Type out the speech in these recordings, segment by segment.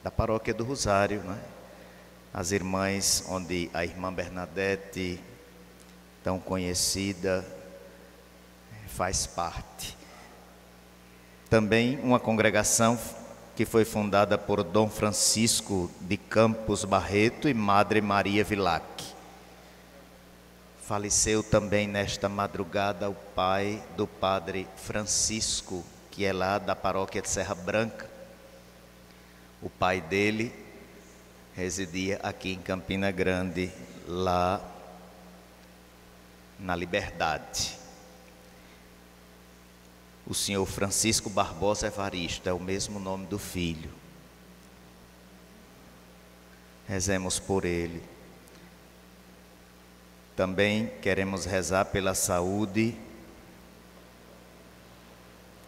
da Paróquia do Rosário, né? As irmãs, onde a irmã Bernadette, tão conhecida, faz parte. Também uma congregação que foi fundada por Dom Francisco de Campos Barreto e Madre Maria Vilac. Faleceu também nesta madrugada o pai do Padre Francisco, que é lá da paróquia de Serra Branca. O pai dele residia aqui em Campina Grande, lá na Liberdade. O senhor Francisco Barbosa Evaristo é o mesmo nome do filho. Rezemos por ele. Também queremos rezar pela saúde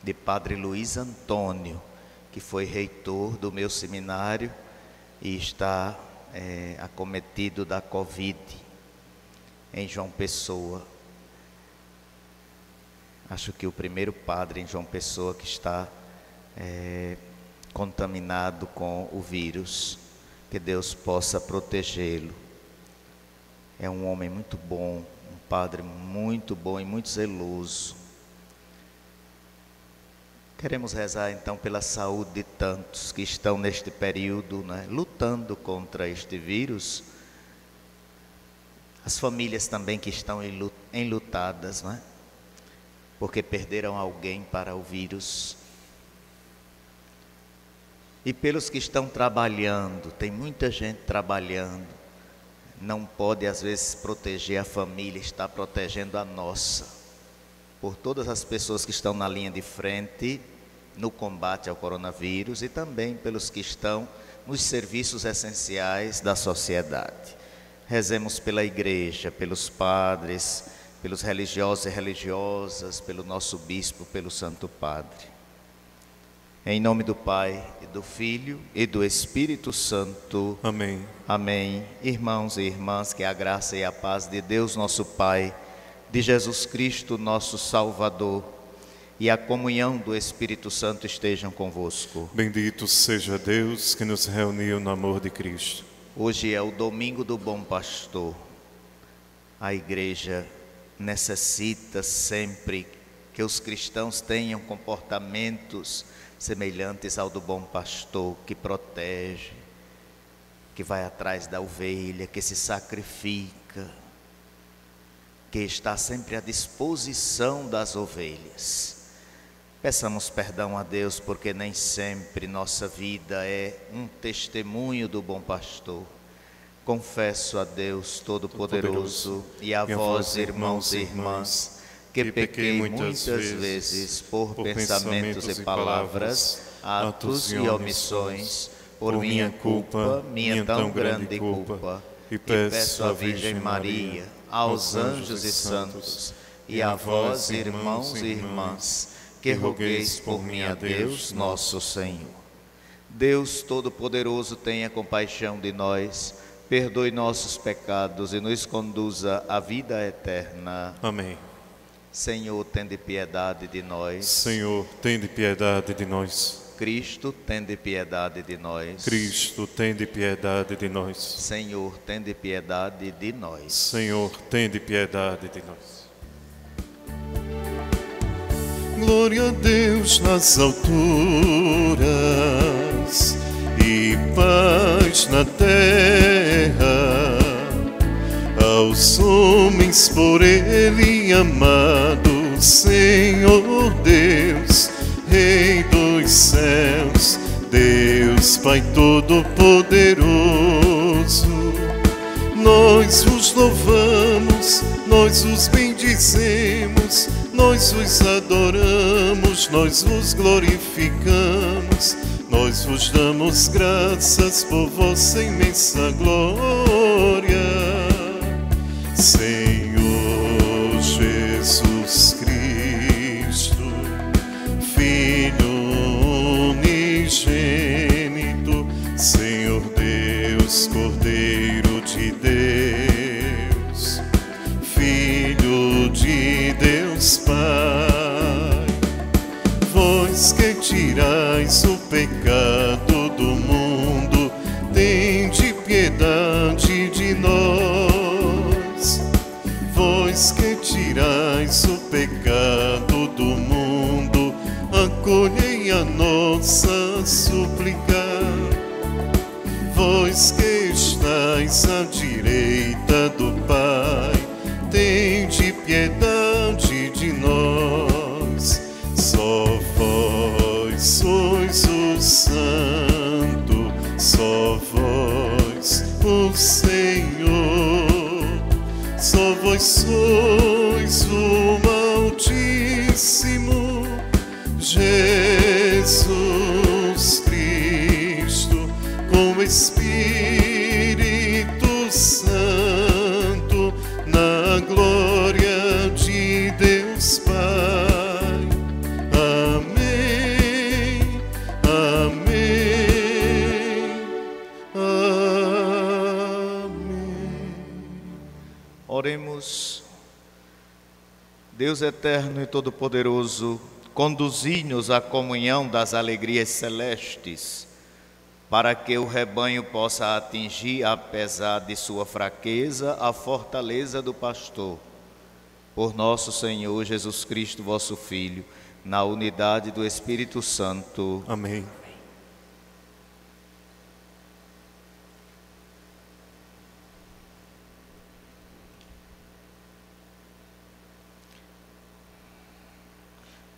de Padre Luiz Antônio, que foi reitor do meu seminário e está acometido da Covid em João Pessoa. Acho que o primeiro padre em João Pessoa que está contaminado com o vírus. Que Deus possa protegê-lo. É um homem muito bom, um padre muito bom e muito zeloso. Queremos rezar então pela saúde de tantos que estão neste período, né, lutando contra este vírus. As famílias também que estão enlutadas, né? Porque perderam alguém para o vírus. E pelos que estão trabalhando, tem muita gente trabalhando, não pode às vezes proteger a família, está protegendo a nossa. Por todas as pessoas que estão na linha de frente, no combate ao coronavírus, e também pelos que estão nos serviços essenciais da sociedade. Rezemos pela igreja, pelos padres, pelos religiosos e religiosas, pelo nosso bispo, pelo Santo Padre. Em nome do Pai, e do Filho, e do Espírito Santo. Amém. Amém. Irmãos e irmãs, que a graça e a paz de Deus nosso Pai, de Jesus Cristo nosso Salvador, e a comunhão do Espírito Santo estejam convosco. Bendito seja Deus que nos reuniu no amor de Cristo. Hoje é o domingo do Bom Pastor. A igreja necessita sempre que os cristãos tenham comportamentos semelhantes ao do bom pastor, que protege, que vai atrás da ovelha, que se sacrifica, que está sempre à disposição das ovelhas. Peçamos perdão a Deus, porque nem sempre nossa vida é um testemunho do bom pastor. Confesso a Deus Todo-Poderoso e a vós, irmãos e irmãs, que pequei muitas vezes por pensamentos e palavras, atos e omissões, por minha culpa, minha tão grande culpa. E peço à Virgem Maria, aos anjos e santos, e a vós, irmãos e irmãs, que rogueis por mim a Deus, nosso Senhor. Deus Todo-Poderoso, tenha compaixão de nós, perdoe nossos pecados e nos conduza à vida eterna. Amém. Senhor, tende piedade de nós. Senhor, tende piedade de nós. Cristo, tende piedade de nós. Cristo, tende piedade de nós. Senhor, tende piedade de nós. Senhor, tende piedade de nós. Glória a Deus nas alturas e paz na terra, aos homens por Ele amado, Senhor Deus, Rei dos céus, Deus Pai Todo-Poderoso. Nós vos louvamos, nós vos bendizemos, nós vos adoramos, nós vos glorificamos, nós vos damos graças por vossa imensa glória. Senhor Jesus Cristo, Filho unigênito, Senhor Deus, Cordeiro de Deus, Filho de Deus Pai, vós que tirais o pecado do mundo, nós. Vós que tirais o pecado do mundo, acolhei a nossa súplica. Vós que estais à direita do Pai, tende piedade de nós. Só vós sois o Santo, só vós o Senhor. Só vós sois o Altíssimo, Jesus Cristo, com o Espírito Santo, na glória de Deus Pai. Amém, amém, amém. Oremos. Deus eterno e todo-poderoso, conduzi-nos à comunhão das alegrias celestes, para que o rebanho possa atingir, apesar de sua fraqueza, a fortaleza do pastor. Por nosso Senhor Jesus Cristo, vosso Filho, na unidade do Espírito Santo. Amém.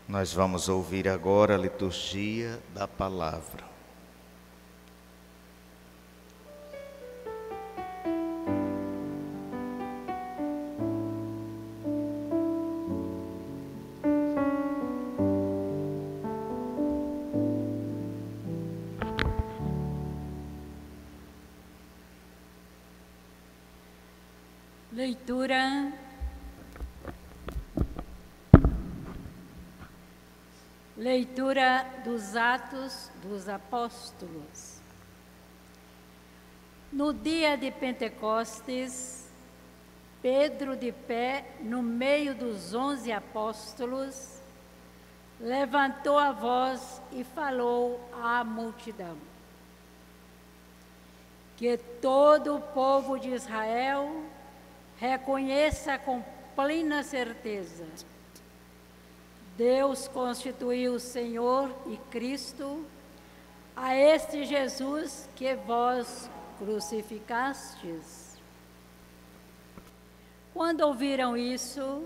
Nós vamos ouvir agora a liturgia da palavra. Leitura dos Atos dos Apóstolos. No dia de Pentecostes, Pedro, de pé no meio dos 11 apóstolos, levantou a voz e falou à multidão: que todo o povo de Israel reconheça com plena certeza: Deus constituiu o Senhor e Cristo a este Jesus que vós crucificastes. Quando ouviram isso,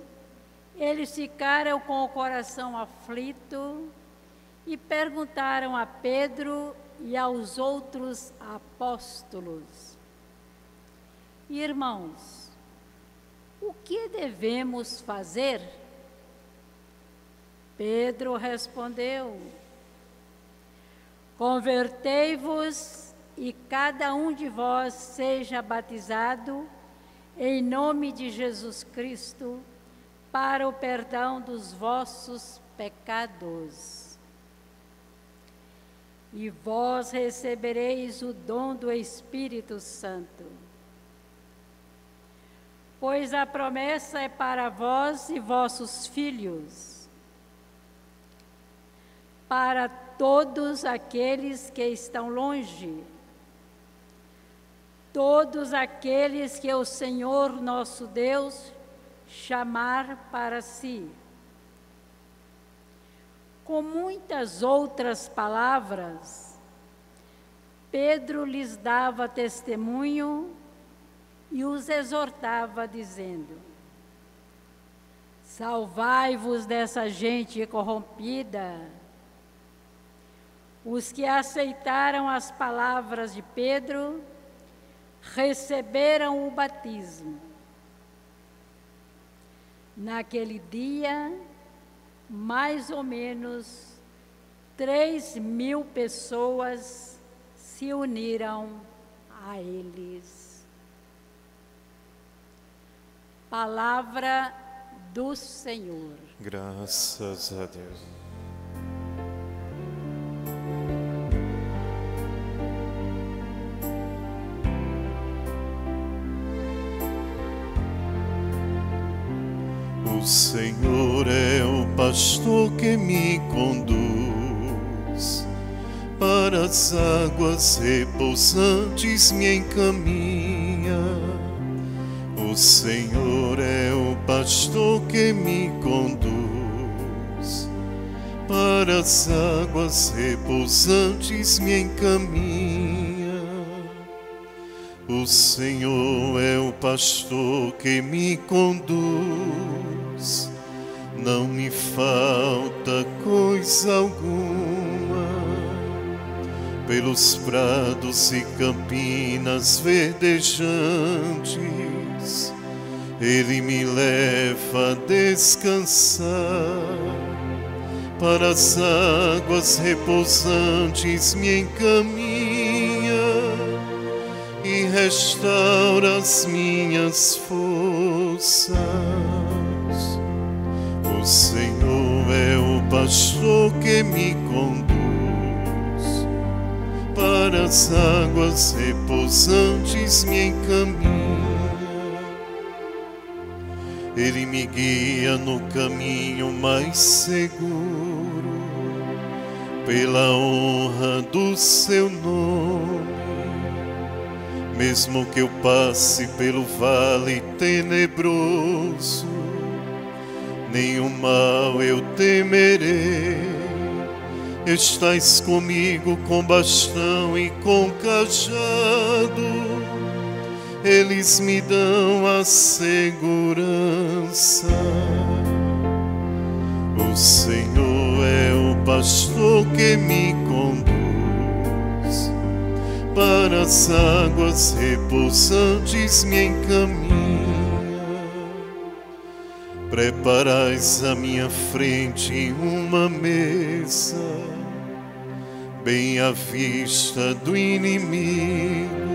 eles ficaram com o coração aflito e perguntaram a Pedro e aos outros apóstolos: irmãos, o que devemos fazer? Pedro respondeu: convertei-vos e cada um de vós seja batizado em nome de Jesus Cristo para o perdão dos vossos pecados. E vós recebereis o dom do Espírito Santo. Pois a promessa é para vós e vossos filhos, para todos aqueles que estão longe, todos aqueles que o Senhor nosso Deus chamar para si. Com muitas outras palavras, Pedro lhes dava testemunho e os exortava, dizendo: salvai-vos dessa gente corrompida. Os que aceitaram as palavras de Pedro receberam o batismo. Naquele dia, mais ou menos 3.000 pessoas se uniram a eles. Palavra do Senhor. Graças a Deus. O Senhor é o pastor que me conduz, para as águas repousantes me encaminha. O Senhor é o pastor que me conduz, para as águas repousantes me encaminha. O Senhor é o pastor que me conduz, não me falta coisa alguma. Pelos prados e campinas verdejantes, Ele me leva a descansar. Para as águas repousantes me encaminha e restaura as minhas forças. O Senhor é o pastor que me conduz, para as águas repousantes me encaminha. Ele me guia no caminho mais seguro, pela honra do seu nome. Mesmo que eu passe pelo vale tenebroso, nenhum mal eu temerei. Estais comigo com bastão e com cajado, eles me dão a segurança. O Senhor é o pastor que me conduz, para as águas repousantes me encaminha. Preparais à minha frente uma mesa, bem à vista do inimigo,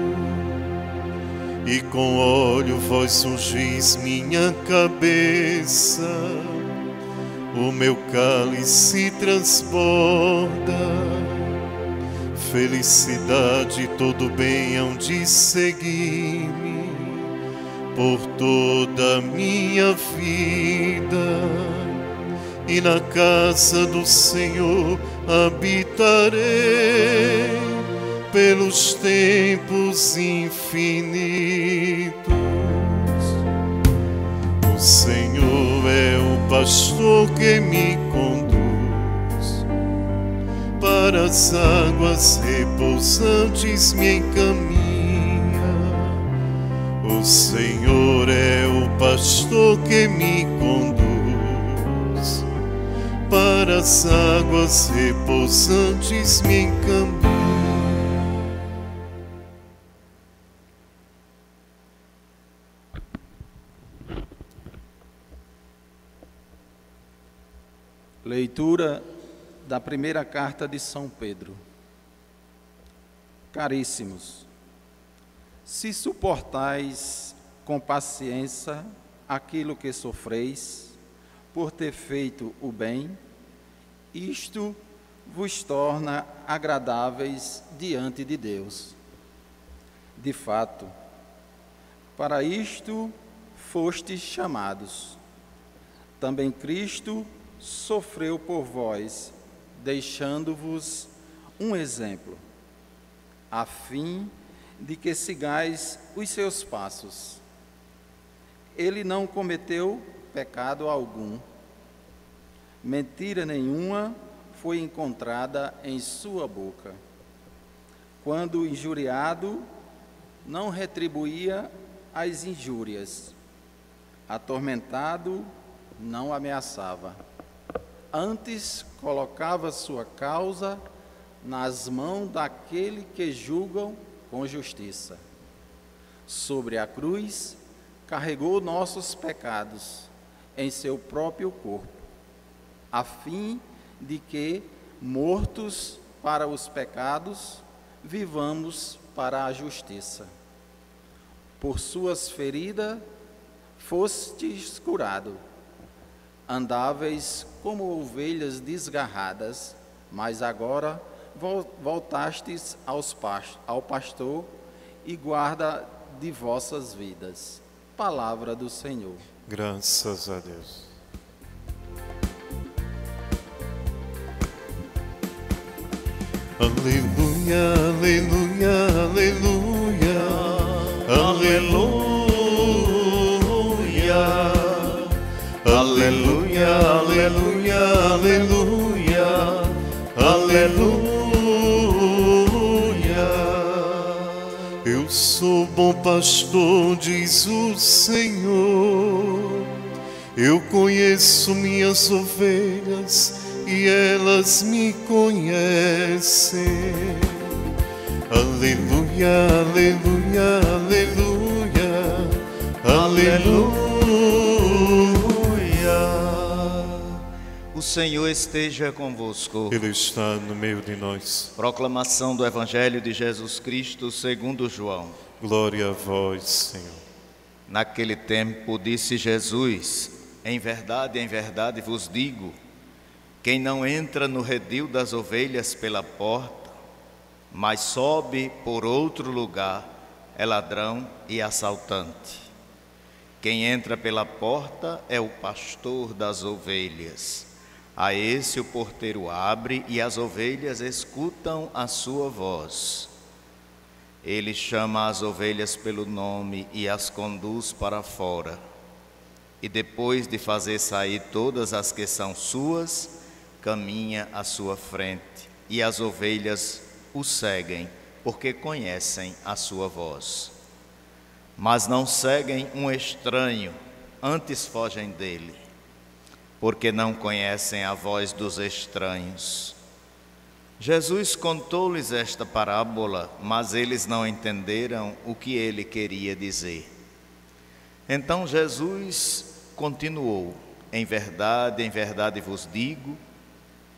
e com óleo vós ungis minha cabeça. O meu cálice transborda, felicidade e todo bem hão de seguir-me por toda a minha vida, e na casa do Senhor habitarei pelos tempos infinitos. O Senhor é o pastor que me conduz, para as águas repousantes me encaminha. O Senhor é o pastor que me conduz, para as águas repousantes me encaminha. Leitura da primeira carta de São Pedro. Caríssimos, se suportais com paciência aquilo que sofreis, por ter feito o bem, isto vos torna agradáveis diante de Deus. De fato, para isto fostes chamados. Também Cristo sofreu por vós, deixando-vos um exemplo, a fim de que sigais os seus passos. Ele não cometeu pecado algum, mentira nenhuma foi encontrada em sua boca. Quando injuriado, não retribuía as injúrias, atormentado, não ameaçava. Antes colocava sua causa nas mãos daquele que julgam com justiça. Sobre a cruz, carregou nossos pecados em seu próprio corpo, a fim de que, mortos para os pecados, vivamos para a justiça. Por suas feridas fostes curado. Andáveis como ovelhas desgarradas, mas agora voltastes ao pastor e guarda de vossas vidas. Palavra do Senhor. Graças a Deus. Aleluia, aleluia, aleluia, aleluia. Eu sou bom pastor, diz o Senhor. Eu conheço minhas ovelhas e elas me conhecem. Aleluia, aleluia, aleluia, aleluia. O Senhor esteja convosco. Ele está no meio de nós. Proclamação do Evangelho de Jesus Cristo segundo João. Glória a vós, Senhor. Naquele tempo disse Jesus: em verdade vos digo, quem não entra no redil das ovelhas pela porta, mas sobe por outro lugar, é ladrão e assaltante. Quem entra pela porta é o pastor das ovelhas. A esse o porteiro abre e as ovelhas escutam a sua voz. Ele chama as ovelhas pelo nome e as conduz para fora. E depois de fazer sair todas as que são suas, caminha à sua frente, e as ovelhas o seguem, porque conhecem a sua voz. Mas não seguem um estranho, antes fogem dele, porque não conhecem a voz dos estranhos. Jesus contou-lhes esta parábola, mas eles não entenderam o que ele queria dizer. Então Jesus continuou: em verdade vos digo,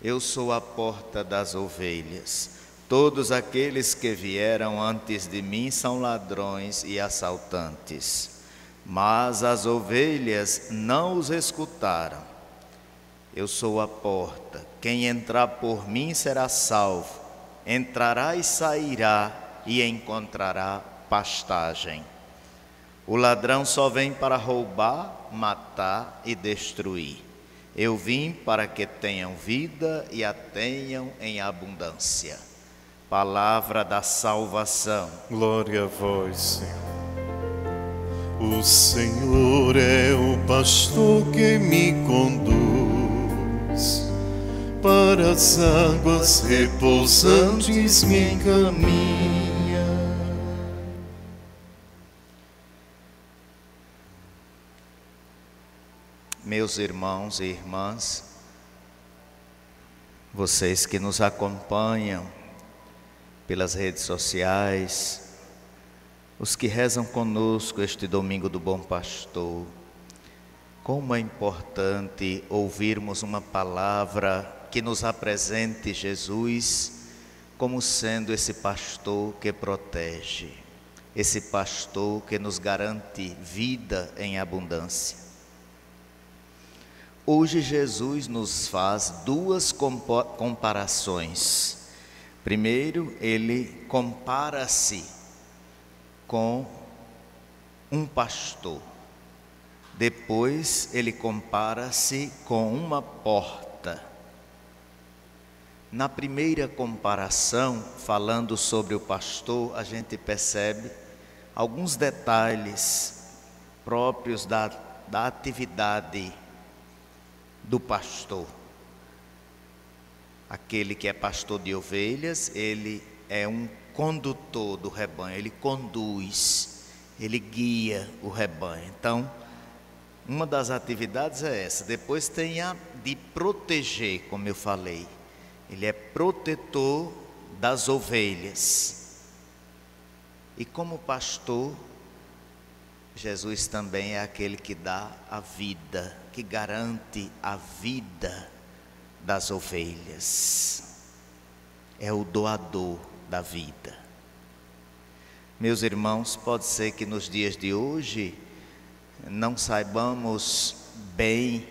eu sou a porta das ovelhas. Todos aqueles que vieram antes de mim são ladrões e assaltantes, mas as ovelhas não os escutaram. Eu sou a porta, quem entrar por mim será salvo, entrará e sairá e encontrará pastagem. O ladrão só vem para roubar, matar e destruir. Eu vim para que tenham vida e a tenham em abundância. Palavra da salvação. Glória a vós, Senhor. O Senhor é o pastor que me conduz para as águas repousantes, me encaminha. Meus irmãos e irmãs, vocês que nos acompanham pelas redes sociais, os que rezam conosco este domingo do Bom Pastor, como é importante ouvirmos uma palavra que nos apresente Jesus como sendo esse pastor que protege, esse pastor que nos garante vida em abundância. Hoje Jesus nos faz duas comparações. Primeiro, ele compara-se com um pastor. Depois, ele compara-se com uma porta. Na primeira comparação, falando sobre o pastor, a gente percebe alguns detalhes próprios da atividade do pastor. Aquele que é pastor de ovelhas, ele é um condutor do rebanho, ele conduz, ele guia o rebanho. Então, uma das atividades é essa. Depois tem a de proteger, como eu falei. Ele é protetor das ovelhas. E como pastor, Jesus também é aquele que dá a vida, que garante a vida das ovelhas. É o doador da vida. Meus irmãos, pode ser que nos dias de hoje não saibamos bem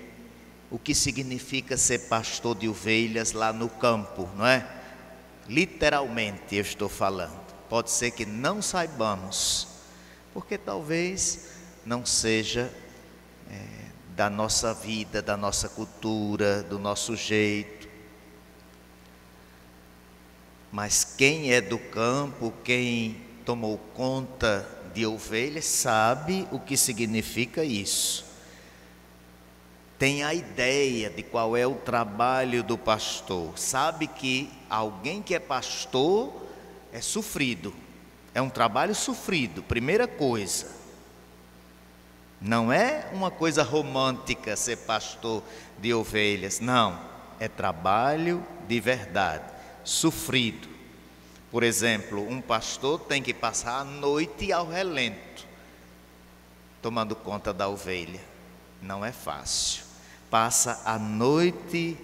o que significa ser pastor de ovelhas lá no campo, não é? Literalmente eu estou falando. Pode ser que não saibamos, porque talvez não seja da nossa vida, da nossa cultura, do nosso jeito. Mas quem é do campo, quem tomou conta de ovelhas, sabe o que significa isso. Tem a ideia de qual é o trabalho do pastor. Sabe que alguém que é pastor é sofrido, é um trabalho sofrido, primeira coisa. Não é uma coisa romântica ser pastor de ovelhas, não. É trabalho de verdade, sofrido. Por exemplo, um pastor tem que passar a noite ao relento, tomando conta da ovelha. Não é fácil. Passa a noite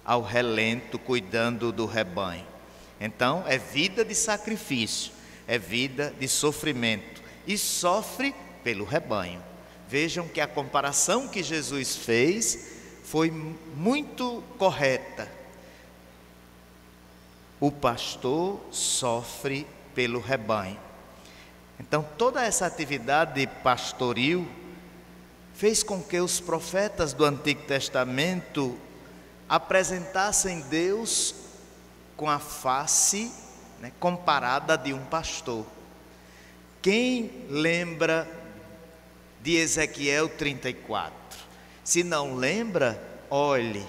ao relento, cuidando do rebanho. Então, é vida de sacrifício, é vida de sofrimento. E sofre pelo rebanho. Vejam que a comparação que Jesus fez foi muito correta. O pastor sofre pelo rebanho. Então, toda essa atividade pastoril fez com que os profetas do Antigo Testamento apresentassem Deus com a face, comparada de um pastor. Quem lembra de Ezequiel 34? Se não lembra, olhe,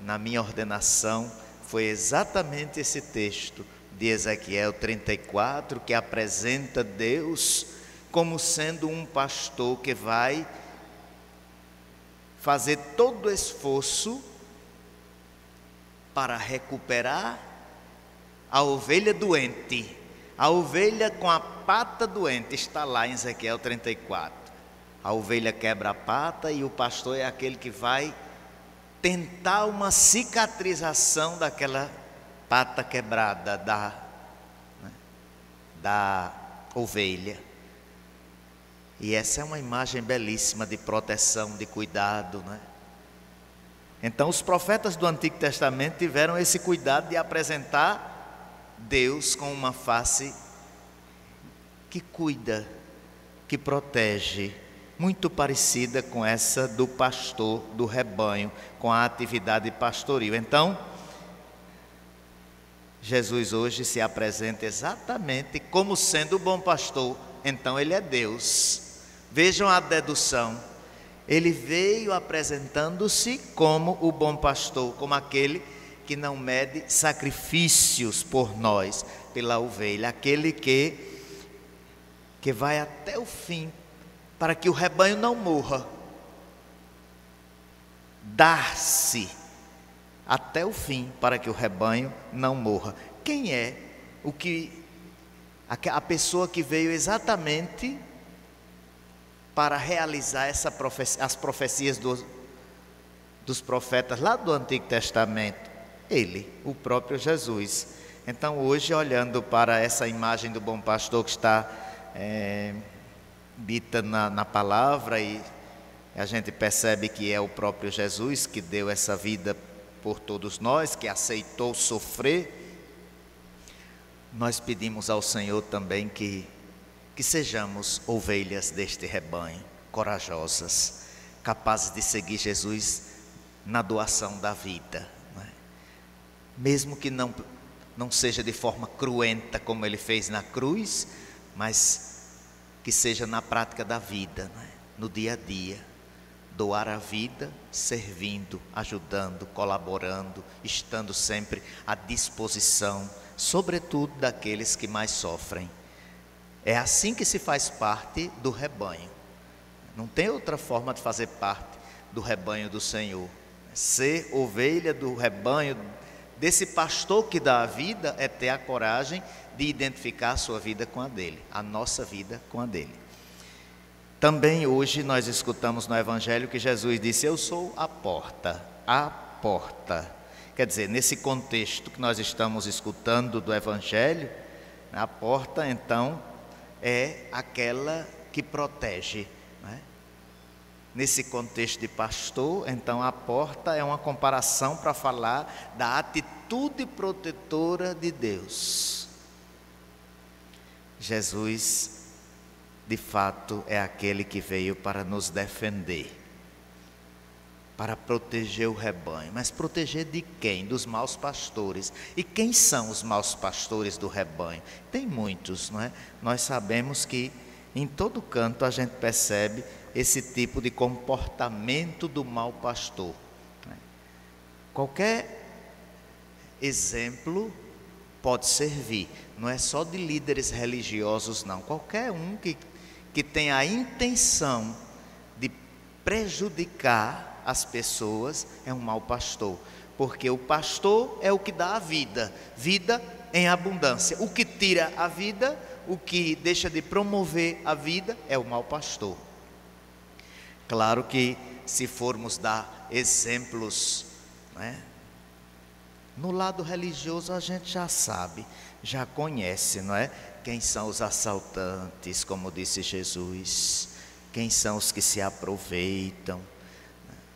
na minha ordenação foi exatamente esse texto de Ezequiel 34 que apresenta Deus como sendo um pastor que vai fazer todo o esforço para recuperar a ovelha doente. A ovelha com a pata doente está lá em Ezequiel 34. A ovelha quebra a pata e o pastor é aquele que vai tentar uma cicatrização daquela pata quebrada da ovelha. E essa é uma imagem belíssima de proteção, de cuidado, Então os profetas do Antigo Testamento tiveram esse cuidado de apresentar Deus com uma face que cuida, que protege, muito parecida com essa do pastor do rebanho, com a atividade pastoril. Então, Jesus hoje se apresenta exatamente como sendo o bom pastor. Então ele é Deus. Vejam a dedução. Ele veio apresentando-se como o bom pastor, como aquele que não mede sacrifícios por nós, pela ovelha, aquele que vai até o fim, para que o rebanho não morra. Dar-se até o fim, para que o rebanho não morra. Quem é a pessoa que veio exatamente para realizar as profecias dos profetas lá do Antigo Testamento? Ele, o próprio Jesus. Então hoje, olhando para essa imagem do bom pastor que está dita na palavra, e a gente percebe que é o próprio Jesus que deu essa vida por todos nós, que aceitou sofrer, nós pedimos ao Senhor também que sejamos ovelhas deste rebanho, corajosas, capazes de seguir Jesus na doação da vida, mesmo que não seja de forma cruenta como ele fez na cruz, mas que seja na prática da vida, no dia a dia, doar a vida, servindo, ajudando, colaborando, estando sempre à disposição, sobretudo daqueles que mais sofrem. É assim que se faz parte do rebanho. Não tem outra forma de fazer parte do rebanho do Senhor. Ser ovelha do rebanho desse pastor que dá a vida é ter a coragem de identificar a sua vida com a dele, a nossa vida com a dele. Também hoje nós escutamos no Evangelho que Jesus disse: eu sou a porta, a porta. Quer dizer, nesse contexto que nós estamos escutando do Evangelho, a porta então é aquela que protege, Nesse contexto de pastor, então a porta é uma comparação para falar da atitude protetora de Deus. Jesus, de fato, é aquele que veio para nos defender, para proteger o rebanho. Mas proteger de quem? Dos maus pastores. E quem são os maus pastores do rebanho? Tem muitos, Nós sabemos que em todo canto a gente percebe esse tipo de comportamento do mau pastor. Qualquer exemplo pode servir. não é só de líderes religiosos, não. Qualquer um que tenha a intenção de prejudicar as pessoas é um mau pastor. Porque o pastor é o que dá a vida, vida em abundância. O que tira a vida, o que deixa de promover a vida é o mau pastor. Claro que se formos dar exemplos, né? No lado religioso a gente já sabe, já conhece, não é? Quem são os assaltantes, como disse Jesus, quem são os que se aproveitam.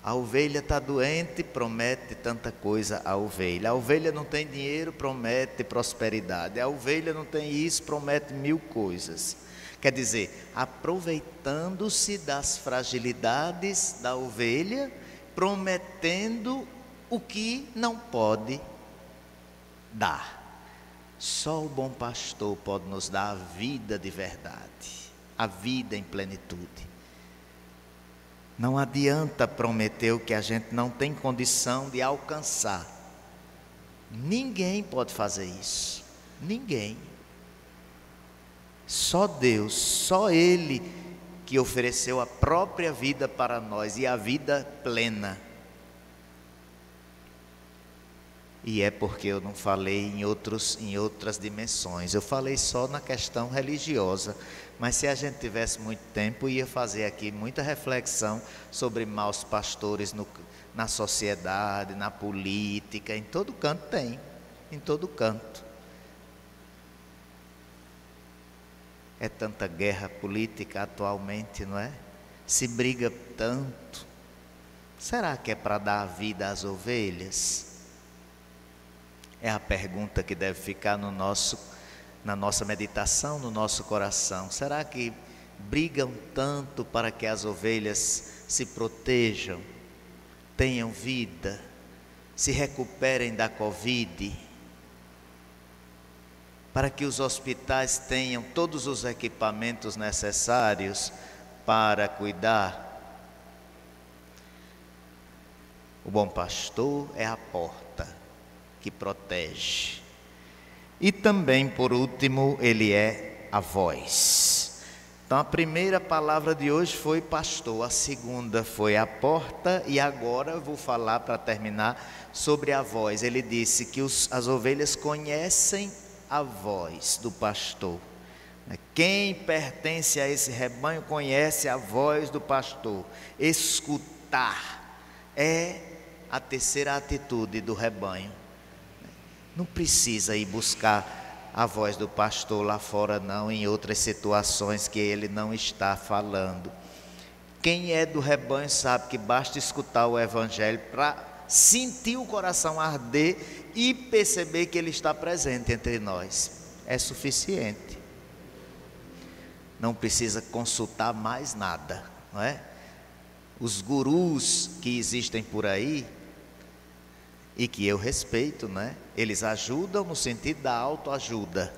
A ovelha está doente, promete tanta coisa à ovelha. A ovelha não tem dinheiro, promete prosperidade. A ovelha não tem isso, promete 1000 coisas. Quer dizer, aproveitando-se das fragilidades da ovelha, prometendo o que não pode dar. Só o bom pastor pode nos dar a vida de verdade, a vida em plenitude. Não adianta prometer o que a gente não tem condição de alcançar. Ninguém pode fazer isso. Ninguém. Só Deus, só Ele que ofereceu a própria vida para nós e a vida plena. E é porque eu não falei em outras dimensões. Eu falei só na questão religiosa. Mas se a gente tivesse muito tempo, ia fazer aqui muita reflexão sobre maus pastores na sociedade, na política, em todo canto tem, em todo canto. É tanta guerra política atualmente, não é? Se briga tanto. Será que é para dar a vida às ovelhas? É a pergunta que deve ficar na nossa meditação, no nosso coração. Será que brigam tanto para que as ovelhas se protejam, tenham vida, se recuperem da Covid, para que os hospitais tenham todos os equipamentos necessários para cuidar? O bom pastor é a porta que protege. E também, por último, ele é a voz. Então a primeira palavra de hoje foi pastor, a segunda foi a porta, e agora eu vou falar, para terminar, sobre a voz. Ele disse que as ovelhas conhecem a voz do pastor. Quem pertence a esse rebanho conhece a voz do pastor. Escutar é a terceira atitude do rebanho. Não precisa ir buscar a voz do pastor lá fora, não, em outras situações que ele não está falando. Quem é do rebanho sabe que basta escutar o evangelho para sentir o coração arder e perceber que ele está presente entre nós. É suficiente. Não precisa consultar mais nada, não é? Os gurus que existem por aí, e que eu respeito, né? Eles ajudam no sentido da autoajuda.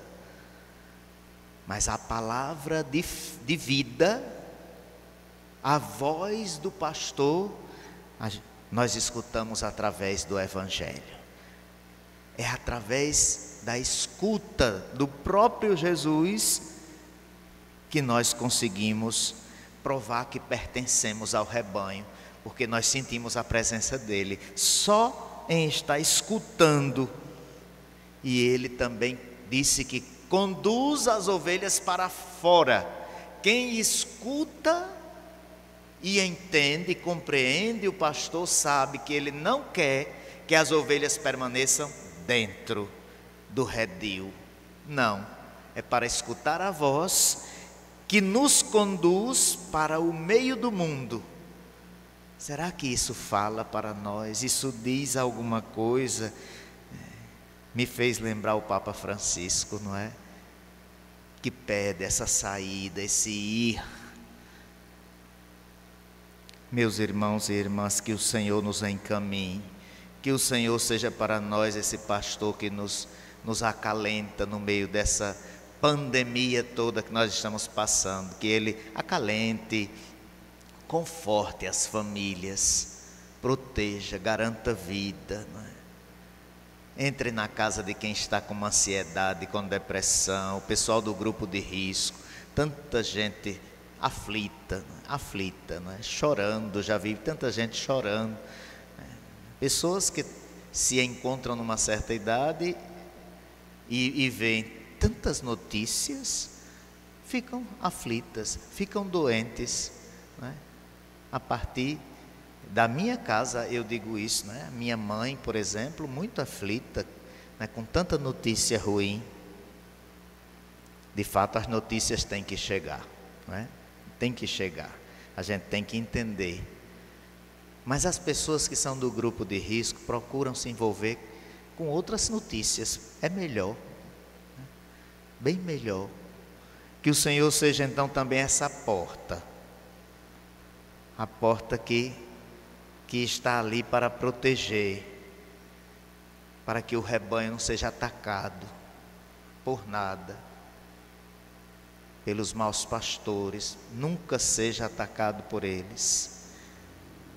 Mas a palavra de vida, a voz do pastor, nós escutamos através do evangelho. É através da escuta do próprio Jesus que nós conseguimos provar que pertencemos ao rebanho, porque nós sentimos a presença dele. Só em estar escutando. E ele também disse que conduz as ovelhas para fora. Quem escuta e entende, compreende o pastor, sabe que ele não quer que as ovelhas permaneçam dentro do redil. Não, é para escutar a voz que nos conduz para o meio do mundo. Será que isso fala para nós? Isso diz alguma coisa? Me fez lembrar o Papa Francisco, não é? Que pede essa saída, esse ir. Meus irmãos e irmãs, que o Senhor nos encaminhe, que o Senhor seja para nós esse pastor que nos acalenta no meio dessa pandemia toda que nós estamos passando, que Ele acalente, conforte as famílias, proteja, garanta vida, não é? Entre na casa de quem está com ansiedade, com depressão, o pessoal do grupo de risco, tanta gente aflita, né? Chorando, já vi tanta gente chorando. Pessoas que se encontram numa certa idade e veem tantas notícias, ficam aflitas, ficam doentes, né? A partir da minha casa eu digo isso, né? Minha mãe, por exemplo, muito aflita, né? Com tanta notícia ruim. De fato, as notícias têm que chegar, né? Tem que chegar, a gente tem que entender. Mas as pessoas que são do grupo de risco procuram se envolver com outras notícias. É melhor, né? Bem melhor. Que o Senhor seja então também essa porta, a porta que está ali para proteger, para que o rebanho não seja atacado por nada, pelos maus pastores, nunca seja atacado por eles.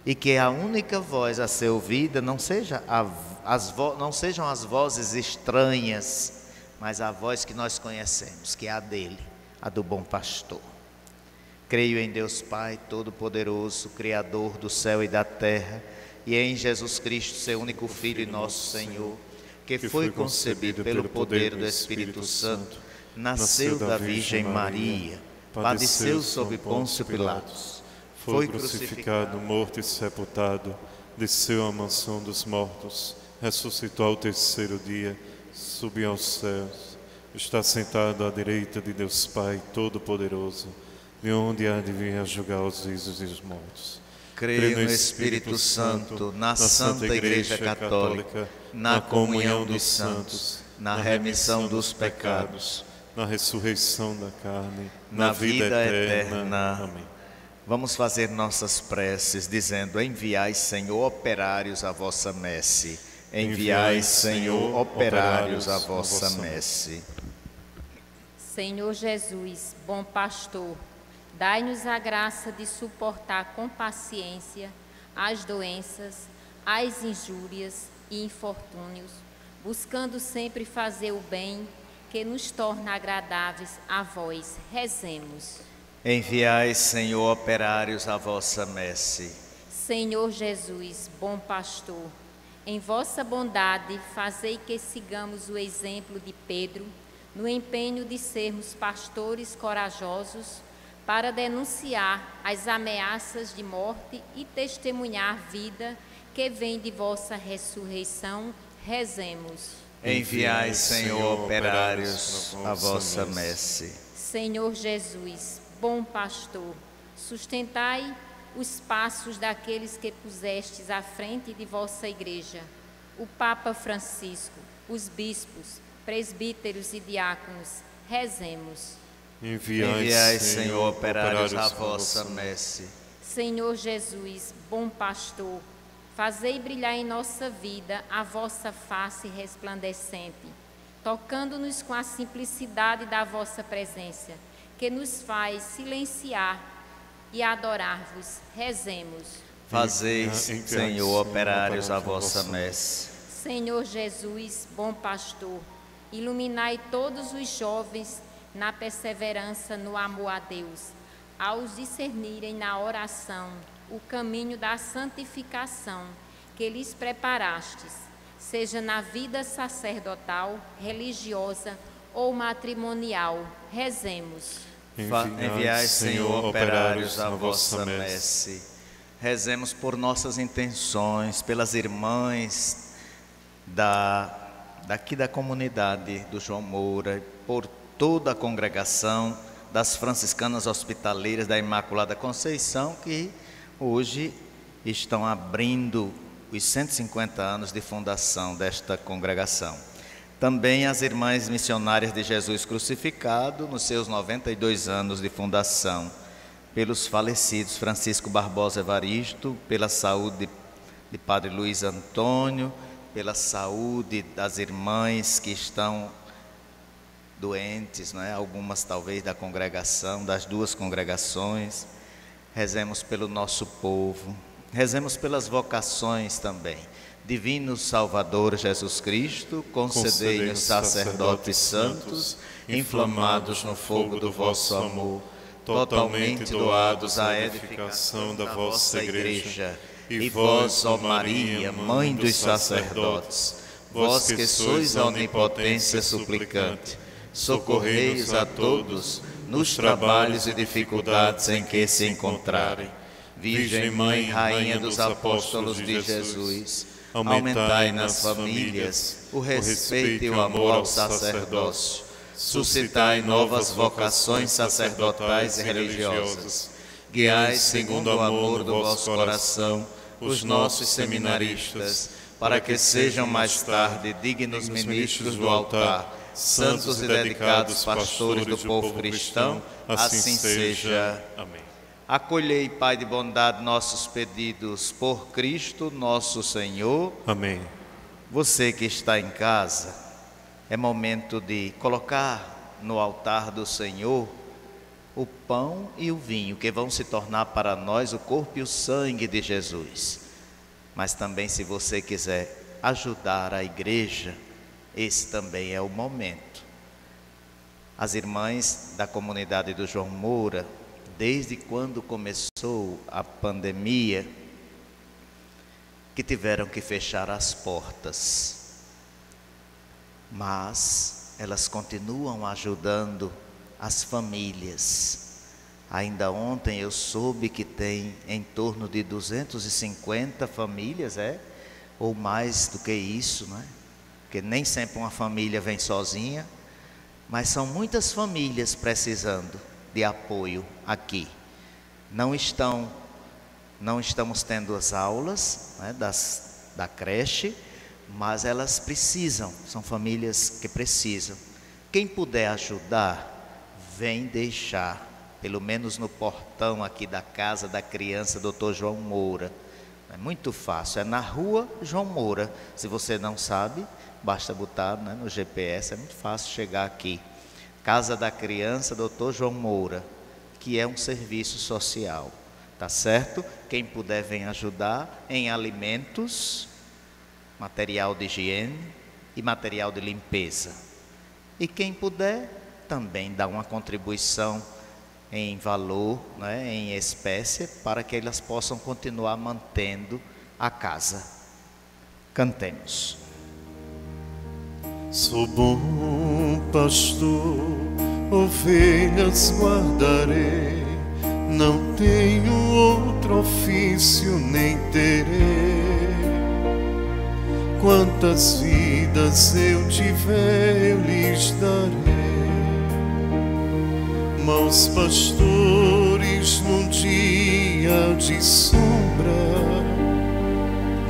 E que a única voz a ser ouvida não sejam as vozes estranhas, mas a voz que nós conhecemos, que é a dele, a do bom pastor. Creio em Deus Pai Todo-Poderoso, Criador do céu e da terra, e em Jesus Cristo, seu único Filho e nosso Senhor, que foi concebido pelo poder do Espírito Santo, nasceu da Virgem Maria, padeceu sob Pôncio Pilatos, foi crucificado, morto e sepultado, desceu à mansão dos mortos, ressuscitou ao terceiro dia, subiu aos céus, está sentado à direita de Deus Pai Todo-Poderoso, de onde há de vir a julgar os vivos e os mortos. Creio no Espírito Santo, na Santa Igreja Católica, na comunhão dos santos, na remissão dos pecados, na ressurreição da carne, na vida eterna. Amém. Vamos fazer nossas preces dizendo: enviai, Senhor, operários à vossa messe. Enviai, Senhor, operários à vossa messe. Senhor Jesus, bom pastor, dai-nos a graça de suportar com paciência as doenças, as injúrias e infortúnios, buscando sempre fazer o bem que nos torna agradáveis a vós. Rezemos. Enviai, Senhor, operários à vossa messe. Senhor Jesus, bom pastor, em vossa bondade fazei que sigamos o exemplo de Pedro no empenho de sermos pastores corajosos para denunciar as ameaças de morte e testemunhar vida que vem de vossa ressurreição. Rezemos. Enviai, Senhor, operários à vossa messe. Senhor Jesus, bom pastor, sustentai os passos daqueles que pusestes à frente de vossa igreja, o Papa Francisco, os bispos, presbíteros e diáconos. Rezemos. Enviai, Senhor, operários à vossa messe. Senhor Jesus, bom pastor, fazei brilhar em nossa vida a vossa face resplandecente, tocando-nos com a simplicidade da vossa presença, que nos faz silenciar e adorar-vos. Rezemos. Fazei, Senhor, operários à vossa messe. Senhor Jesus, bom pastor, iluminai todos os jovens na perseverança no amor a Deus, aos discernirem na oração o caminho da santificação que lhes preparastes, seja na vida sacerdotal, religiosa ou matrimonial. Rezemos. Enviai, Senhor, operários à vossa messe. Rezemos por nossas intenções, pelas irmãs daqui da comunidade do João Moura, por toda a congregação das franciscanas hospitaleiras da Imaculada Conceição, que hoje estão abrindo os 150 anos de fundação desta congregação. Também as irmãs missionárias de Jesus Crucificado, nos seus 92 anos de fundação, pelos falecidos Francisco Barbosa Evaristo, pela saúde de Padre Luiz Antônio, pela saúde das irmãs que estão doentes, né? Algumas talvez da congregação, das duas congregações. Rezemos pelo nosso povo, rezemos pelas vocações também. Divino Salvador Jesus Cristo, concedei os sacerdotes santos, inflamados no fogo do vosso amor, totalmente doados à edificação da vossa Igreja. E vós, ó Maria, Mãe dos sacerdotes, vós que sois a onipotência suplicante, socorrei-os a todos nos trabalhos e dificuldades em que se encontrarem. Virgem Mãe, Rainha dos Apóstolos de Jesus, aumentai nas famílias o respeito e o amor ao sacerdócio, suscitai novas vocações sacerdotais e religiosas, guiai segundo o amor do vosso coração os nossos seminaristas, para que sejam mais tarde dignos ministros do altar, santos e dedicados pastores do povo cristão, assim seja. Amém. Acolhei, Pai de bondade, nossos pedidos por Cristo nosso Senhor. Amém. Você que está em casa, é momento de colocar no altar do Senhor o pão e o vinho, que vão se tornar para nós o corpo e o sangue de Jesus. Mas também, se você quiser ajudar a igreja, esse também é o momento. As irmãs da comunidade do João Moura, desde quando começou a pandemia, que tiveram que fechar as portas, mas elas continuam ajudando as famílias. Ainda ontem eu soube que tem em torno de 250 famílias, ou mais do que isso, não é? Porque nem sempre uma família vem sozinha, mas são muitas famílias precisando de apoio aqui. Não estamos tendo as aulas, né, da creche, mas elas precisam, são famílias que precisam. Quem puder ajudar, vem deixar, pelo menos no portão aqui da Casa da Criança Dr. João Moura. É muito fácil, é na rua João Moura. Se você não sabe, basta botar, né, no GPS, é muito fácil chegar aqui. Casa da Criança Dr. João Moura, que é um serviço social, tá certo? Quem puder vem ajudar em alimentos, material de higiene e material de limpeza. E quem puder também dá uma contribuição em valor, né, em espécie, para que elas possam continuar mantendo a casa. Cantemos. Sou bom pastor, ovelhas guardarei, não tenho outro ofício nem terei. Quantas vidas eu tiver, eu lhes darei. Maus pastores num dia de sombra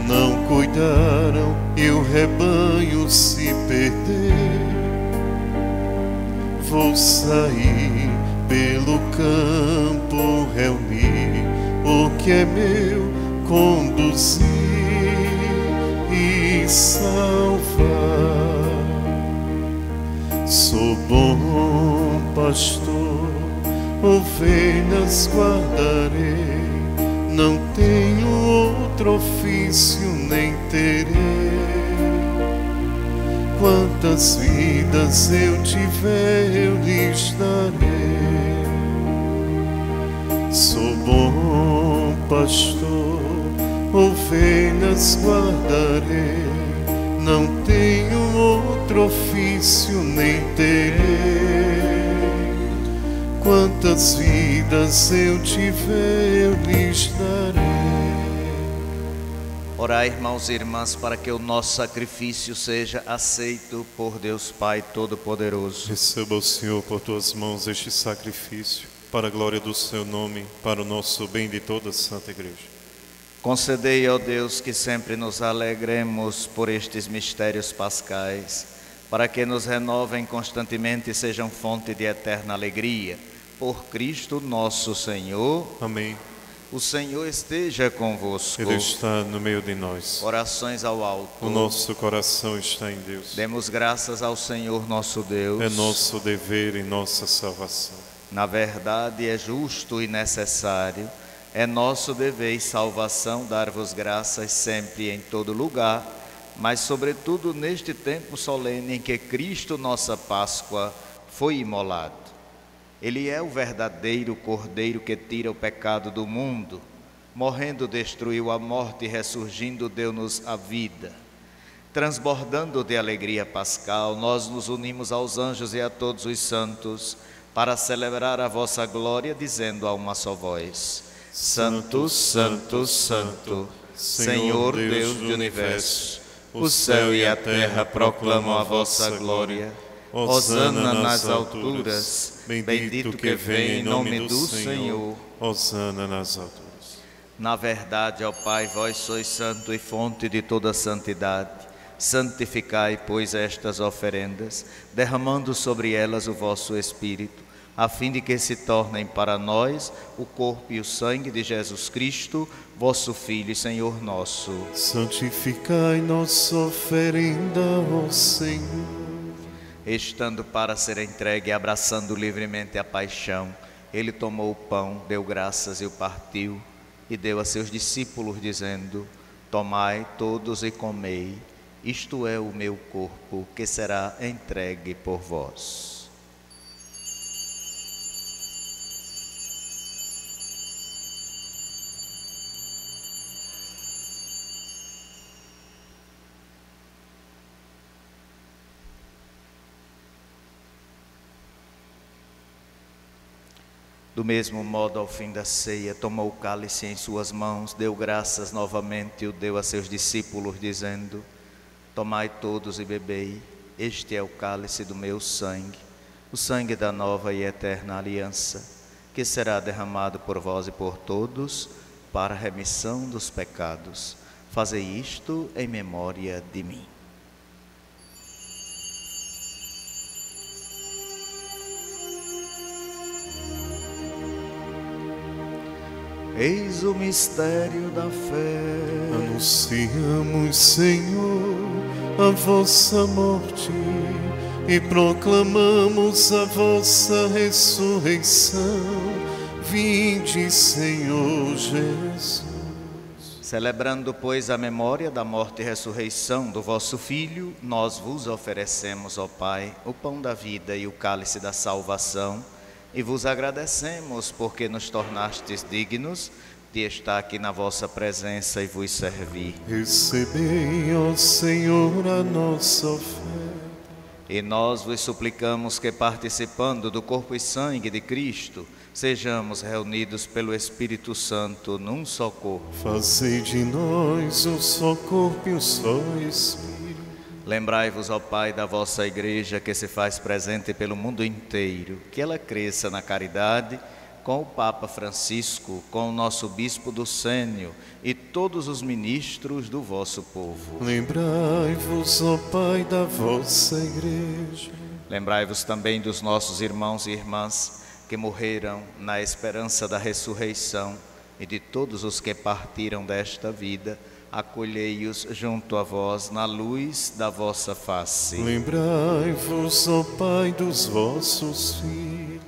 não cuidaram e o rebanho se perder. Vou sair pelo campo, reunir o que é meu, conduzir e salvar. Sou bom pastor, ovelhas guardarei, não tenho outro ofício nem terei. Quantas vidas eu tiver, eu lhes darei. Sou bom pastor, ovelhas guardarei, não tenho outro ofício nem terei. Quantas vidas eu tiver, eu lhes darei. Orai, irmãos e irmãs, para que o nosso sacrifício seja aceito por Deus Pai Todo-Poderoso. Receba o Senhor por tuas mãos este sacrifício, para a glória do seu nome, para o nosso bem de toda a Santa Igreja. Concedei, ó Deus, que sempre nos alegremos por estes mistérios pascais, para que nos renovem constantemente e sejam fonte de eterna alegria. Por Cristo nosso Senhor. Amém. O Senhor esteja convosco. Ele está no meio de nós. Orações ao alto. O nosso coração está em Deus. Demos graças ao Senhor nosso Deus. É nosso dever e nossa salvação. Na verdade, é justo e necessário, É nosso dever e salvação dar-vos graças sempre e em todo lugar, mas sobretudo neste tempo solene em que Cristo, nossa Páscoa, foi imolado. Ele é o verdadeiro Cordeiro que tira o pecado do mundo. Morrendo destruiu a morte e ressurgindo deu-nos a vida. Transbordando de alegria pascal, nós nos unimos aos anjos e a todos os santos para celebrar a vossa glória, dizendo a uma só voz: Santo, Santo, Santo, Senhor Deus do universo, o céu e a terra proclamam a vossa glória. Hosana nas alturas, bendito que vem em nome do Senhor. Hosana nas alturas. Na verdade, ó Pai, vós sois santo e fonte de toda santidade. Santificai, pois, estas oferendas, derramando sobre elas o vosso Espírito, a fim de que se tornem para nós o corpo e o sangue de Jesus Cristo, vosso Filho e Senhor nosso. Santificai nossa oferenda, ó Senhor. Estando para ser entregue e abraçando livremente a paixão, ele tomou o pão, deu graças e o partiu, e deu a seus discípulos, dizendo: Tomai todos e comei, isto é o meu corpo, que será entregue por vós. Do mesmo modo, ao fim da ceia, tomou o cálice em suas mãos, deu graças novamente e o deu a seus discípulos, dizendo: Tomai todos e bebei, este é o cálice do meu sangue, o sangue da nova e eterna aliança, que será derramado por vós e por todos, para a remissão dos pecados. Fazei isto em memória de mim. Eis o mistério da fé. Anunciamos, Senhor, a vossa morte e proclamamos a vossa ressurreição. Vinde, Senhor Jesus. Celebrando, pois, a memória da morte e ressurreição do vosso Filho, nós vos oferecemos, ó Pai, o pão da vida e o cálice da salvação, e vos agradecemos porque nos tornastes dignos de estar aqui na vossa presença e vos servir. Recebei, ó Senhor, a nossa oferta. E nós vos suplicamos que, participando do corpo e sangue de Cristo, sejamos reunidos pelo Espírito Santo num só corpo. Fazei de nós um só corpo e um só Espírito. Lembrai-vos, ó Pai, da vossa Igreja que se faz presente pelo mundo inteiro, que ela cresça na caridade, com o Papa Francisco, com o nosso Bispo Ducênio e todos os ministros do vosso povo. Lembrai-vos, ó Pai, da vossa Igreja. Lembrai-vos também dos nossos irmãos e irmãs que morreram na esperança da ressurreição e de todos os que partiram desta vida. Acolhei-os junto a vós na luz da vossa face. Lembrai-vos, ó Pai, dos vossos filhos.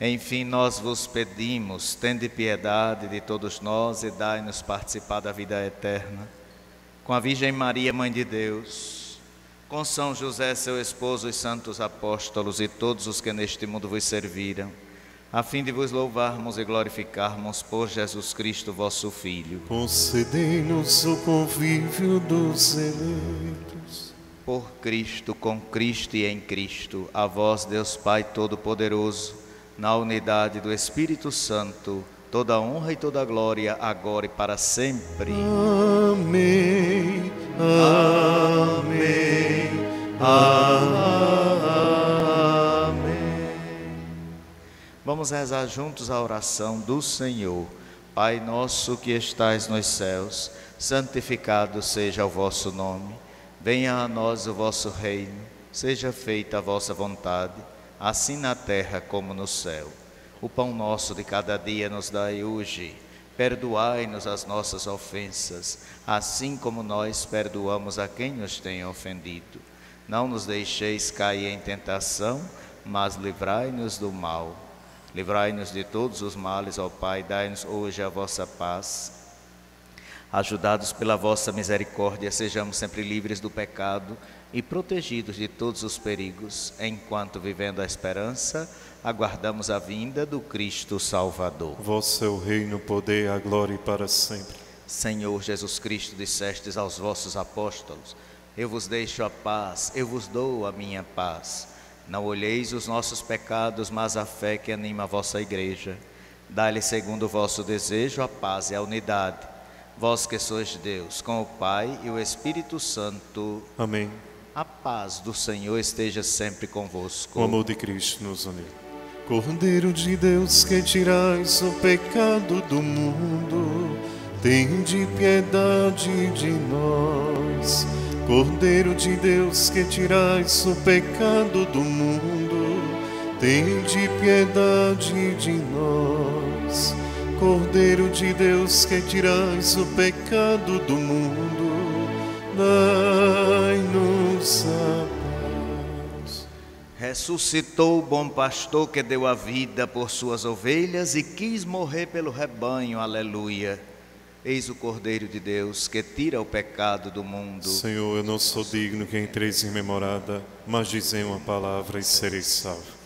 Enfim, nós vos pedimos, tende piedade de todos nós e dai-nos participar da vida eterna. Com a Virgem Maria, Mãe de Deus, com São José, seu esposo, os santos apóstolos e todos os que neste mundo vos serviram, a fim de vos louvarmos e glorificarmos por Jesus Cristo, vosso Filho. Concedei-nos o convívio dos eleitos. Por Cristo, com Cristo e em Cristo, a vós, Deus Pai Todo-Poderoso, na unidade do Espírito Santo, toda honra e toda glória, agora e para sempre. Amém. Amém. Amém. Vamos rezar juntos a oração do Senhor. Pai nosso que estais nos céus, santificado seja o vosso nome. Venha a nós o vosso reino. Seja feita a vossa vontade, assim na terra como no céu. O pão nosso de cada dia nos dai hoje. Perdoai-nos as nossas ofensas, assim como nós perdoamos a quem nos tem ofendido. Não nos deixeis cair em tentação, mas livrai-nos do mal. Livrai-nos de todos os males, ó Pai, dai-nos hoje a vossa paz. Ajudados pela vossa misericórdia, sejamos sempre livres do pecado e protegidos de todos os perigos, enquanto, vivendo a esperança, aguardamos a vinda do Cristo Salvador. Vosso é o reino, o poder e a glória para sempre. Senhor Jesus Cristo, dissestes aos vossos apóstolos: eu vos deixo a paz, eu vos dou a minha paz. Não olheis os nossos pecados, mas a fé que anima a vossa igreja. Dai-lhe, segundo o vosso desejo, a paz e a unidade. Vós que sois Deus, com o Pai e o Espírito Santo. Amém. A paz do Senhor esteja sempre convosco. O amor de Cristo nos une. Cordeiro de Deus, que tirais o pecado do mundo, tende piedade de nós. Cordeiro de Deus, que tirais o pecado do mundo, tende piedade de nós. Cordeiro de Deus, que tirais o pecado do mundo, dai-nos a paz. Ressuscitou o bom pastor que deu a vida por suas ovelhas e quis morrer pelo rebanho, aleluia. Eis o Cordeiro de Deus que tira o pecado do mundo. Senhor, eu não sou digno que entreis em minha morada, mas dizei uma palavra e serei salvo.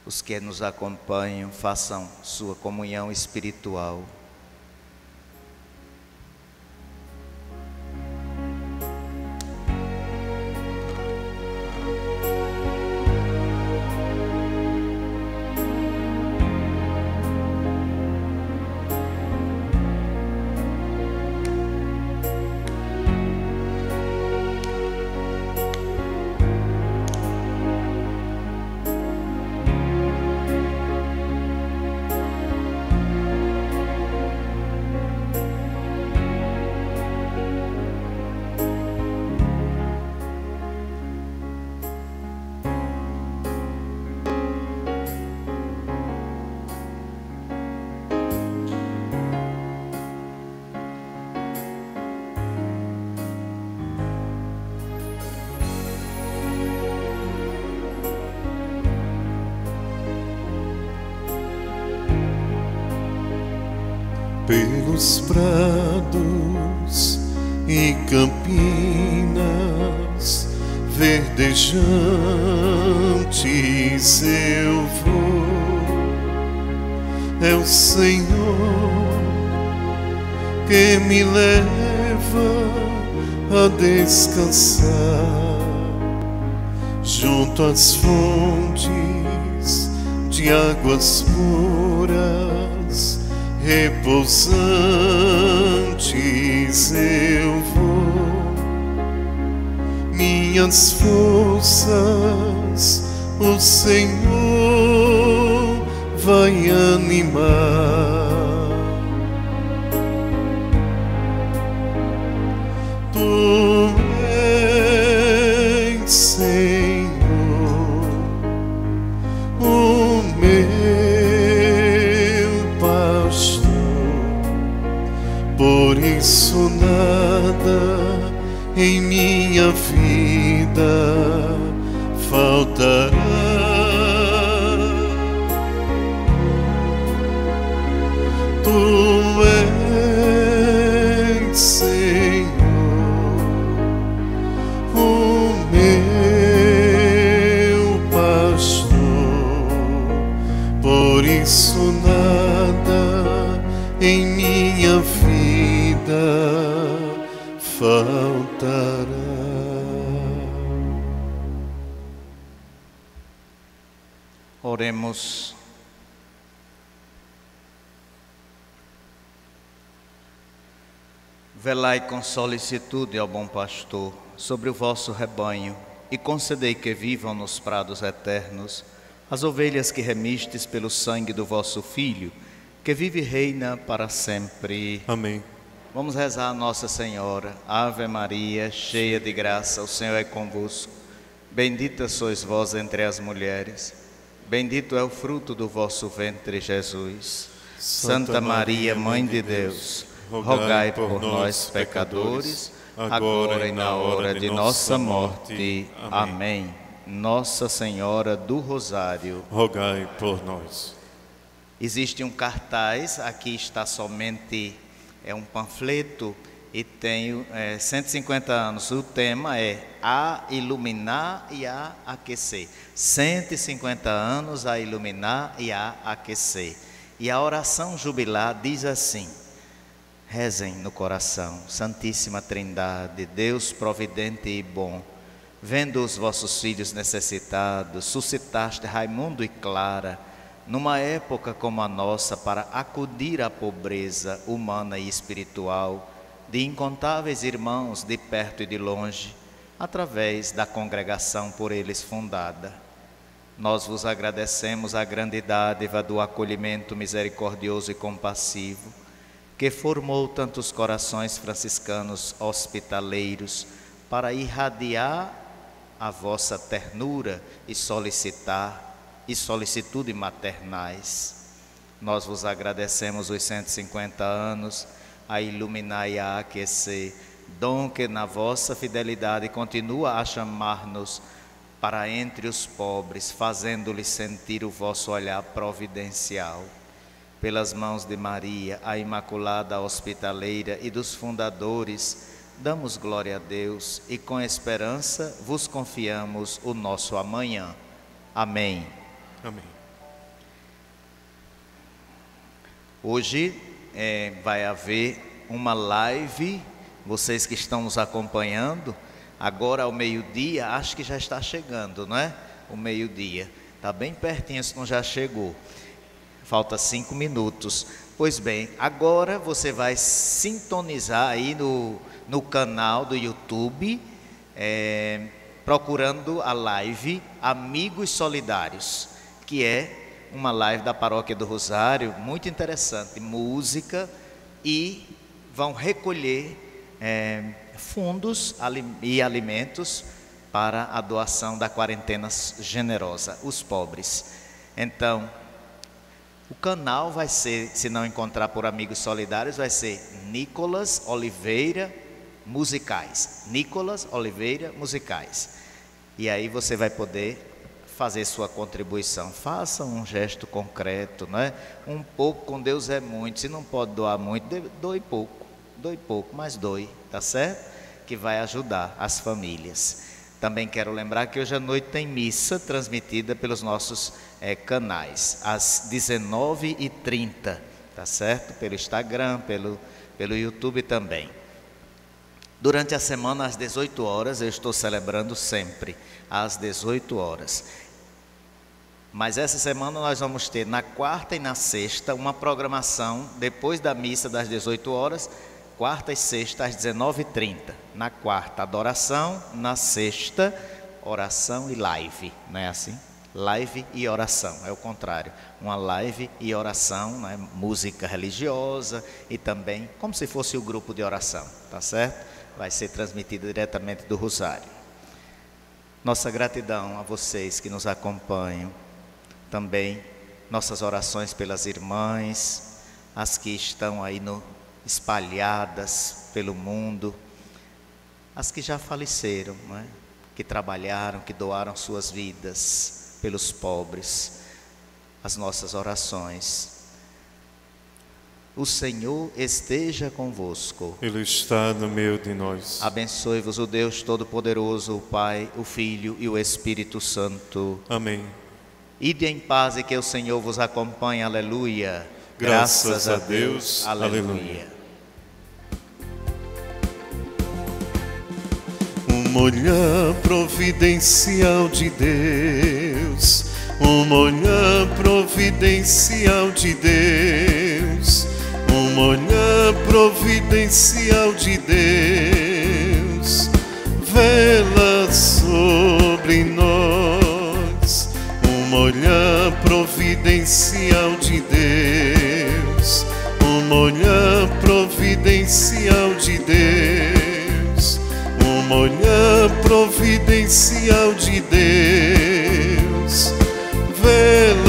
Os que nos acompanham, façam sua comunhão espiritual. Pelos prados e campinas verdejantes eu vou. É o Senhor que me leva a descansar junto às fontes de águas puras, repousantes eu vou. Minhas forças o Senhor vai animar. Tu és, Senhor, o meu pastor, por isso nada em minha vida faltará. Tu és, Senhor, o meu pastor, por isso nada em minha vida faltará. Oremos. Velai com solicitude ao bom pastor sobre o vosso rebanho e concedei que vivam nos prados eternos as ovelhas que remistes pelo sangue do vosso Filho, que vive e reina para sempre. Amém. Vamos rezar a Nossa Senhora. Ave Maria, cheia de graça, o Senhor é convosco. Bendita sois vós entre as mulheres, bendito é o fruto do vosso ventre, Jesus. Santa Maria, Mãe de Deus, rogai por nós, pecadores, agora e na hora de nossa morte. Amém. Nossa Senhora do Rosário, rogai por nós. existe um cartaz, aqui está somente um panfleto e tem 150 anos. O tema é a iluminar e a aquecer. 150 anos a iluminar e a aquecer. E a oração jubilar diz assim: rezem no coração, Santíssima Trindade, Deus providente e bom, vendo os vossos filhos necessitados, suscitaste Raimundo e Clara, numa época como a nossa, para acudir à pobreza humana e espiritual de incontáveis irmãos de perto e de longe, através da congregação por eles fundada. Nós vos agradecemos a grande dádiva do acolhimento misericordioso e compassivo, que formou tantos corações franciscanos hospitaleiros para irradiar a vossa ternura e solicitude maternais. Nós vos agradecemos os 150 anos a iluminar e a aquecer, dom que na vossa fidelidade continua a chamar-nos para entre os pobres, fazendo-lhes sentir o vosso olhar providencial. Pelas mãos de Maria, a Imaculada Hospitaleira e dos fundadores, damos glória a Deus e com esperança vos confiamos o nosso amanhã. Amém. Amém. Hoje vai haver uma live, vocês que estão nos acompanhando, agora ao meio-dia, acho que já está chegando, não é? O meio-dia, está bem pertinho, se não já chegou. Falta 5 minutos. Pois bem, agora você vai sintonizar aí no canal do YouTube, procurando a live Amigos Solidários, que é uma live da Paróquia do Rosário, muito interessante, música, e vão recolher fundos e alimentos para a doação da quarentena generosa, os pobres. Então, o canal vai ser, se não encontrar por Amigos Solidários, vai ser Nicolas Oliveira Musicais. Nicolas Oliveira Musicais. E aí você vai poder fazer sua contribuição. Faça um gesto concreto, não é? Um pouco com Deus é muito. Se não pode doar muito, doe pouco, mas doe, tá certo? Que vai ajudar as famílias. Também quero lembrar que hoje à noite tem missa transmitida pelos nossos canais, às 19h30, tá certo? Pelo Instagram, pelo YouTube também. Durante a semana, às 18 horas, eu estou celebrando sempre, às 18 horas. Mas essa semana nós vamos ter, na quarta e na sexta, uma programação, depois da missa das 18 horas, quarta e sexta às 19h30. Na quarta, adoração, na sexta, oração e live, não é assim? Live e oração, é o contrário. Uma live e oração, né? Música religiosa e também como se fosse o grupo de oração, tá certo? Vai ser transmitido diretamente do Rosário. Nossa gratidão a vocês que nos acompanham. Também nossas orações pelas irmãs, as que estão aí espalhadas pelo mundo, as que já faleceram, não é? Que trabalharam, que doaram suas vidas pelos pobres, as nossas orações. O Senhor esteja convosco. Ele está no meio de nós. Abençoe-vos o Deus Todo-Poderoso, o Pai, o Filho e o Espírito Santo. Amém. Ide em paz e que o Senhor vos acompanhe. Aleluia. Graças a Deus. Aleluia. Um olhar providencial de Deus, um olhar providencial de Deus, um olhar providencial de Deus, vela sobre nós. Um olhar providencial de Deus, um olhar providencial de Deus, um olhar providencial de Deus, vela